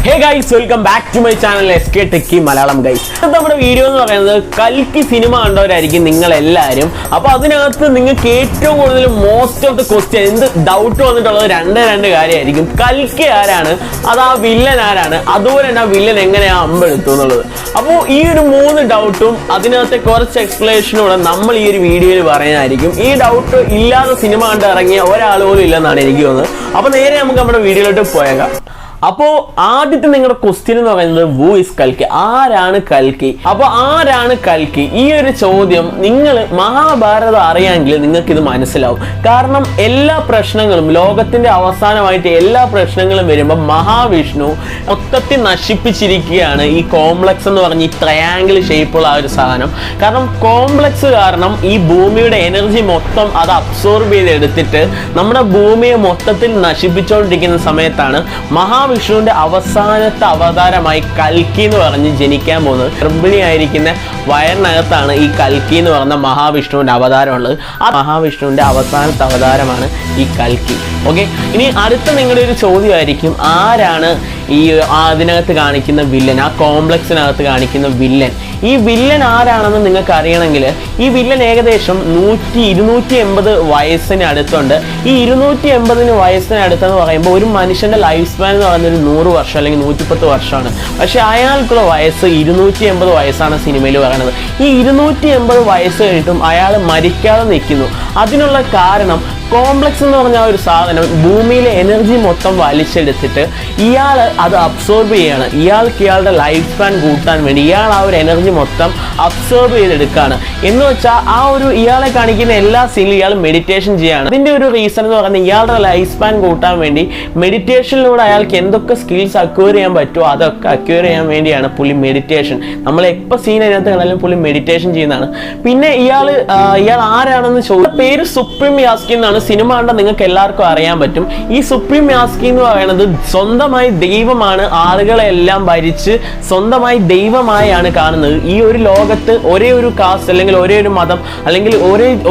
Hey guys, welcome back to my channel SK Techie Malayalam guys. നമ്മുടെ video എന്ന് പറയുന്നത് കൽക്കി സിനിമ കണ്ടവരായിരിക്കും നിങ്ങൾ എല്ലാവരും. അപ്പോൾ അതിനകത്ത് നിങ്ങൾക്ക് ഏറ്റവും കൂടുതൽ മോസ്റ്റ് ഓഫ് ദി ക്വസ്റ്റ്യൻ എന്ത് ഡൗട്ട് വന്നിട്ടുള്ളത് രണ്ട് കാര്യമായിരിക്കും. കൽക്കി ആരാണ്, അത് ആ വില്ലൻ ആരാണ്, അതുപോലെ തന്നെ ആ വില്ലൻ എങ്ങനെയാ അമ്പെടുത്തു എന്നുള്ളത്. അപ്പോൾ ഈ ഒരു 3 ഡൗട്ടും അതിനകത്തെ കുറച്ച് എക്സ്പ്ലനേഷനോടെ നമ്മൾ ഈ ഒരു വീഡിയോയിൽ പറയുന്നതായിരിക്കും. ഈ ഡൗട്ട് ഇല്ലാതെ സിനിമ കണ്ട് ഇറങ്ങിയ ഒരാൾ പോലും ഇല്ലെന്നാണ് എനിക്ക് തോന്നുന്നത്. അപ്പോൾ നേരെ നമുക്ക് നമ്മുടെ വീഡിയോയിലോട്ട് പോയേക്കാം. അപ്പോൾ ആദ്യത്തെ നിങ്ങളുടെ ക്വസ്റ്റ്യൻ എന്ന് പറയുന്നത് വൂ ഇസ് കൽക്കി, ആരാണ് കൽക്കി? അപ്പോൾ ആരാണ് കൽക്കി? ഈ ഒരു ചോദ്യം നിങ്ങൾ മഹാഭാരതം അറിയാമെങ്കിൽ നിങ്ങൾക്ക് ഇത് മനസ്സിലാവും. കാരണം എല്ലാ പ്രശ്നങ്ങളും ലോകത്തിന്റെ അവസാനമായിട്ട് എല്ലാ പ്രശ്നങ്ങളും വരുമ്പോൾ മഹാവിഷ്ണു മൊത്തത്തിൽ നശിപ്പിച്ചിരിക്കുകയാണ് ഈ കോംപ്ലക്സ് എന്ന് പറഞ്ഞ ഈ ട്രയാങ്കിൾ ഷേപ്പുള്ള ആ ഒരു സാധനം. കാരണം കോംപ്ലക്സ് കാരണം ഈ ഭൂമിയുടെ എനർജി മൊത്തം അത് അബ്സോർബ് ചെയ്തെടുത്തിട്ട് നമ്മുടെ ഭൂമിയെ മൊത്തത്തിൽ നശിപ്പിച്ചുകൊണ്ടിരിക്കുന്ന സമയത്താണ് മഹാവിഷ്ണുവിന്റെ അവസാനത്തെ അവതാരമായി കൽക്കി എന്ന് പറഞ്ഞ് ജനിക്കാൻ പോകുന്നത്. ഗർഭിണിയായിരിക്കുന്ന വയറിനകത്താണ് ഈ കൽക്കി എന്ന് പറഞ്ഞ മഹാവിഷ്ണുവിന്റെ അവതാരം ഉള്ളത്. ആ മഹാവിഷ്ണുവിന്റെ അവസാനത്തെ അവതാരമാണ് ഈ കൽക്കി. ഓക്കെ, ഇനി അടുത്ത നിങ്ങളുടെ ഒരു ചോദ്യമായിരിക്കും, ആരാണ് ഈ അതിനകത്ത് കാണിക്കുന്ന വില്ലൻ, ആ കോംപ്ലക്സിനകത്ത് കാണിക്കുന്ന വില്ലൻ? ഈ വില്ലൻ ആരാണെന്ന് നിങ്ങൾക്ക് അറിയണമെങ്കിൽ ഈ വില്ലൻ ഏകദേശം 280 വയസ്സിന് അടുത്തുണ്ട്. ഈ 280 വയസ്സിന് അടുത്തെന്ന് പറയുമ്പോൾ ഒരു മനുഷ്യന്റെ ലൈഫ് സ്പാൻ എന്ന് പറയുന്നത് 100 വർഷം അല്ലെങ്കിൽ 110 വർഷമാണ്. പക്ഷെ അയാൾക്കുള്ള വയസ്സ് 280 വയസ്സാണ് സിനിമയിൽ പറയുന്നത്. ഈ 280 വയസ്സ് കഴിഞ്ഞിട്ടും അയാൾ മരിക്കാതെ നിൽക്കുന്നു. അതിനുള്ള കാരണം കോംപ്ലക്സ് എന്ന് പറഞ്ഞ ഒരു സാധനം ഭൂമിയിലെ എനർജി മൊത്തം വലിച്ചെടുത്തിട്ട് ഇയാൾ അത് അബ്സോർബ് ചെയ്യാണ്. ഇയാൾക്ക് ഇയാളുടെ ലൈഫ് സ്പാൻ കൂട്ടാൻ വേണ്ടി ഇയാൾ ആ ഒരു എനർജി മൊത്തം അബ്സോർബ് ചെയ്തെടുക്കുകയാണ്. എന്ന് വെച്ചാൽ ആ ഒരു ഇയാളെ കാണിക്കുന്ന എല്ലാ സീനിലും ഇയാൾ മെഡിറ്റേഷൻ ചെയ്യാണ്. അതിൻ്റെ ഒരു റീസൺ എന്ന് പറയുന്നത് ഇയാളുടെ ലൈഫ് സ്പാൻ കൂട്ടാൻ വേണ്ടി മെഡിറ്റേഷനിലൂടെ അയാൾക്ക് എന്തൊക്കെ സ്കിൽസ് അക്വയർ ചെയ്യാൻ പറ്റുമോ അതൊക്കെ അക്വയർ ചെയ്യാൻ വേണ്ടിയാണ് പുള്ളി മെഡിറ്റേഷൻ. നമ്മൾ എപ്പോൾ സീൻ അതിനകത്ത് കണ്ടാലും പുള്ളി മെഡിറ്റേഷൻ ചെയ്യുന്നതാണ്. പിന്നെ ഇയാൾ ആരാണെന്ന് ചോദിച്ച പേര് സുപ്രീം യാസ്കി എന്നാണ്. സിനിമ കണ്ട നിങ്ങൾക്ക് എല്ലാവർക്കും അറിയാൻ പറ്റും. ഈ സുപ്രീം യാസ്കി എന്ന് പറയുന്നത് സ്വന്തമായി ദൈവമാണ്, ആളുകളെല്ലാം ഭരിച്ച് സ്വന്തമായി ദൈവമായാണ് കാണുന്നത്. ഈ ഒരു ലോകത്ത് ഒരേ ഒരു കാസ്റ്റ് അല്ലെങ്കിൽ ഒരേ ഒരു മതം അല്ലെങ്കിൽ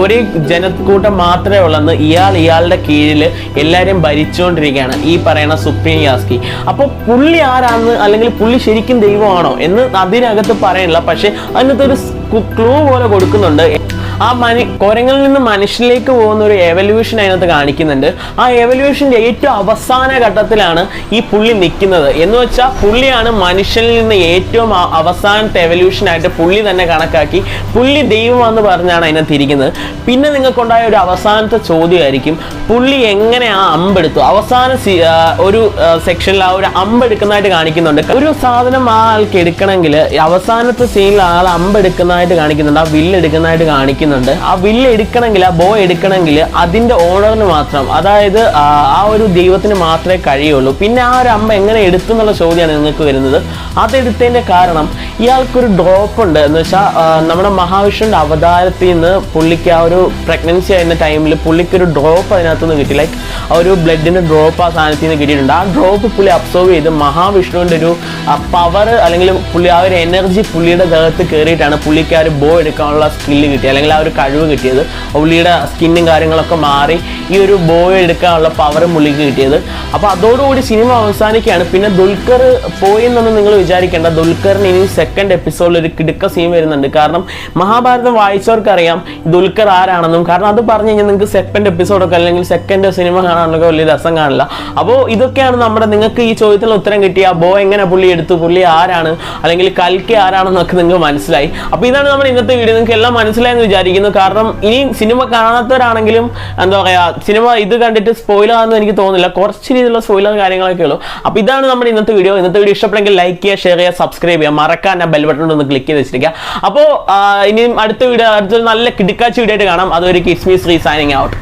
ഒരേ ജനക്കൂട്ടം മാത്രമേ ഉള്ളെന്ന് ഇയാളുടെ കീഴിൽ എല്ലാവരെയും ഭരിച്ചുകൊണ്ടിരിക്കുകയാണ് ഈ പറയുന്ന സുപ്രീം യാസ്കി. അപ്പോൾ പുള്ളി ആരാണെന്ന് അല്ലെങ്കിൽ പുള്ളി ശരിക്കും ദൈവമാണോ എന്ന് അതിനകത്ത് പറയണില്ല. പക്ഷെ അതിനകത്തൊരു ക്ലൂ പോലെ കൊടുക്കുന്നുണ്ട്. ആ കുരങ്ങളിൽ നിന്ന് മനുഷ്യനിലേക്ക് പോകുന്ന ഒരു എവല്യൂഷൻ അതിനകത്ത് കാണിക്കുന്നുണ്ട്. ആ എവല്യൂഷന്റെ ഏറ്റവും അവസാന ഘട്ടത്തിലാണ് ഈ പുള്ളി നിൽക്കുന്നത്. എന്ന് വെച്ചാൽ പുള്ളിയാണ് മനുഷ്യനിൽ നിന്ന് ഏറ്റവും അവസാനത്തെ എവല്യൂഷനായിട്ട് പുള്ളി തന്നെ കണക്കാക്കി പുള്ളി ദൈവമാണെന്ന് പറഞ്ഞാണ് അതിനകത്ത് ഇരിക്കുന്നത്. പിന്നെ നിങ്ങൾക്കുണ്ടായ ഒരു അവസാനത്തെ ചോദ്യമായിരിക്കും, പുള്ളി എങ്ങനെ ആ അമ്പെടുത്തു? അവസാന ഒരു സെക്ഷനിൽ ആ ഒരു അമ്പെടുക്കുന്നതായിട്ട് കാണിക്കുന്നുണ്ട്. ഒരു സാധനം ആ ആൾക്ക് എടുക്കണമെങ്കിൽ അവസാനത്തെ സീനിൽ ആൾ അമ്പെടുക്കുന്നതായിട്ട് കാണിക്കുന്നുണ്ട്, ആ വില്ല് എടുക്കുന്നതായിട്ട് കാണിക്കുന്നുണ്ട്. ആ വില്ല് എടുക്കണമെങ്കിൽ ആ ബോ എടുക്കണമെങ്കിൽ അതിന്റെ ഓണറിന് മാത്രം, അതായത് ആ ഒരു ദൈവത്തിന് മാത്രമേ കഴിയുള്ളൂ. പിന്നെ ആ ഒരു അമ്പ എങ്ങനെ എടുത്തു എന്നുള്ള ചോദ്യമാണ് നിങ്ങൾക്ക് വരുന്നത്. അതെടുത്തതിന്റെ കാരണം ഇയാൾക്കൊരു ഡ്രോപ്പ് ഉണ്ട്. എന്ന് വെച്ചാൽ നമ്മുടെ മഹാവിഷ്ണുവിന്റെ അവതാരത്തിൽ നിന്ന് പുള്ളിക്ക് ആ ഒരു പ്രഗ്നൻസി ആയിരുന്ന ടൈമിൽ പുള്ളിക്കൊരു ഡ്രോപ്പ് അതിനകത്തുനിന്ന് കിട്ടി. ലൈക്ക് ആ ഒരു ബ്ലഡിന്റെ ഡ്രോപ്പ് ആ സാധനത്തിൽ നിന്ന് കിട്ടിയിട്ടുണ്ട്. ആ ഡ്രോപ്പ് പുള്ളി അബ്സോർവ് ചെയ്ത് മഹാവിഷ്ണുവിന്റെ ഒരു പവർ അല്ലെങ്കിൽ പുള്ളി ആ ഒരു എനർജി പുള്ളിയുടെ ദേഹത്ത് കയറിയിട്ടാണ് പുള്ളിക്ക് ആ ഒരു ബോ എടുക്കാനുള്ള സ്കില്ല് കിട്ടിയത് അല്ലെങ്കിൽ ആ ഒരു കഴിവ് കിട്ടിയത്. പുള്ളിയുടെ സ്കിന്നും കാര്യങ്ങളൊക്കെ മാറി ഈ ഒരു ബോ എടുക്കാനുള്ള പവർ പുള്ളിക്ക് കിട്ടിയത്. അപ്പോൾ അതോടുകൂടി സിനിമ അവസാനിക്കുകയാണ്. പിന്നെ ദുൽഖർ പോയി എന്നൊന്നും നിങ്ങൾ വിചാരിക്കേണ്ട. ദുൽഖറിന് ഇനി സെക്കൻഡ് എപ്പിസോഡിൽ ഒരു കിടുക്ക സീൻ വരുന്നുണ്ട്. കാരണം മഹാഭാരതം വായിച്ചവർക്കറിയാം ദുൽഖർ ആരാണെന്നും. കാരണം അത് പറഞ്ഞു കഴിഞ്ഞാൽ നിങ്ങൾക്ക് സെക്കൻഡ് എപ്പിസോഡൊക്കെ അല്ലെങ്കിൽ സെക്കൻഡ് സിനിമ കാണാനൊക്കെ വലിയ രസം കാണില്ല. അപ്പോൾ ഇതൊക്കെയാണ് നമ്മുടെ നിങ്ങൾക്ക് ഈ ചോദ്യത്തിന് ഉത്തരം കിട്ടിയ ബോ എങ്ങനെ പുള്ളി എടുത്തു, പുള്ളി ആരാണ് അല്ലെങ്കിൽ കൽക്കി ആരാണെന്നൊക്കെ നിങ്ങൾക്ക് മനസ്സിലായി. അപ്പോൾ ഇതാണ് നമ്മുടെ ഇന്നത്തെ വീഡിയോ. നിങ്ങൾക്ക് എല്ലാം മനസ്സിലായെന്ന് വിചാരിക്കുന്നു. കാരണം ഇനി സിനിമ കാണാത്തവരാണെങ്കിലും എന്താ പറയുക, സിനിമ ഇത് കണ്ടിട്ട് സ്പോയിലർ ആണെന്ന് എനിക്ക് തോന്നുന്നില്ല. കുറച്ച് രീതിയിലുള്ള സ്പോയിലർ കാര്യങ്ങളൊക്കെ ഉള്ളൂ. അപ്പോൾ ഇതാണ് നമ്മുടെ ഇന്നത്തെ വീഡിയോ. ഇന്നത്തെ വീഡിയോ ഇഷ്ടപ്പെട്ടെങ്കിൽ ലൈക്ക് ചെയ്യുക, ഷെയർ ചെയ്യുക, സബ്സ്ക്രൈബ് ചെയ്യുക, മറക്കാൻ ആ ബെൽ ബട്ടൺ ഒന്ന് ക്ലിക്ക് ചെയ്ത് വെച്ചിരിക്കുക. അപ്പോൾ ഇനിയും അടുത്തൊരു നല്ല കിടുക്കാച്ച വീഡിയോ ആയിട്ട് കാണാം. അതൊരു it's me Shri signing out.